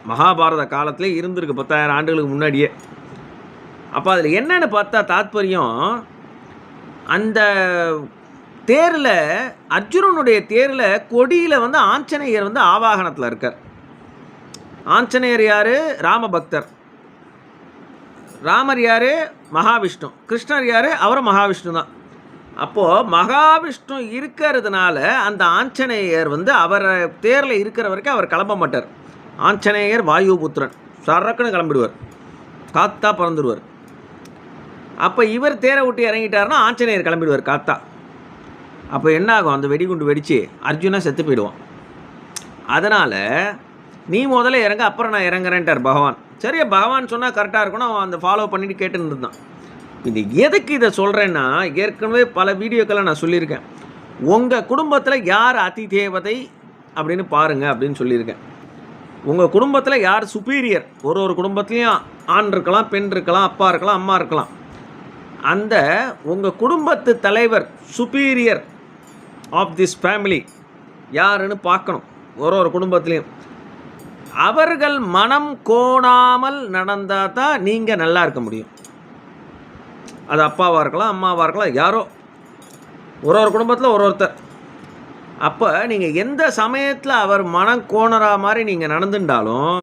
மகாபாரத காலத்திலே இருந்திருக்கு 10,000 ஆண்டுகளுக்கு முன்னாடியே. அப்போ அதில் என்னென்னு பார்த்தா தாத்பரியம், அந்த தேரில் அர்ஜுனனுடைய தேரில் கொடியில் வந்து ஆஞ்சநேயர் வந்து ஆவாகனத்தில் இருக்கார். ஆஞ்சநேயர் யார்? ராமபக்தர். ராமர் யார்? மகாவிஷ்ணு. கிருஷ்ணர் யார்? அவரும் மகாவிஷ்ணு தான். அப்போது மகாவிஷ்ணு இருக்கிறதுனால அந்த ஆஞ்சநேயர் வந்து அவர் தேரில் இருக்கிற வரைக்கும் அவர் கிளம்ப மாட்டார். ஆஞ்சநேயர் வாயுபுத்திரன், சரக்குன்னு கிளம்பிடுவார், காத்தா பறந்துடுவார். அப்போ இவர் தேரை விட்டு இறங்கிட்டார்னா ஆஞ்சநேயர் கிளம்பிடுவார் காத்தா. அப்போ என்ன ஆகும்? அந்த வெடிகுண்டு வெடித்து அர்ஜுனா செத்து போயிடுவான். அதனால் நீ முதல்ல இறங்க, அப்புறம் நான் இறங்குறேன்ட்டார் பகவான். சரியா, பகவான் சொன்னால் கரெக்டாக இருக்கணும், அவன் அந்த ஃபாலோ பண்ணிவிட்டு கேட்டுன்னு இருந்தான். இது எதுக்கு இதை சொல்கிறேன்னா, ஏற்கனவே பல வீடியோக்களை நான் சொல்லியிருக்கேன். உங்கள் குடும்பத்தில் யார் அதி தேவதை அப்படின்னு பாருங்கள் அப்படின்னு சொல்லியிருக்கேன். உங்கள் குடும்பத்தில் யார் சுப்பீரியர்? ஒரு குடும்பத்துலேயும் ஆண் இருக்கலாம், பெண் இருக்கலாம், அப்பா இருக்கலாம், அம்மா இருக்கலாம். அந்த உங்கள் குடும்பத்து தலைவர் சுப்பீரியர் ஆஃப் திஸ் ஃபேமிலி யாருன்னு பார்க்கணும். ஒரு குடும்பத்துலேயும் அவர்கள் மனம் கோணாமல் நடந்தால் தான் நீங்கள் நல்லா இருக்க முடியும். அது அப்பாவாக இருக்கலாம், அம்மாவாக இருக்கலாம், யாரோ ஒரு குடும்பத்தில் ஒருத்தர். அப்போ நீங்கள் எந்த சமயத்தில் அவர் மனம் கோணரா மாதிரி நீங்கள் நடந்துட்டாலும்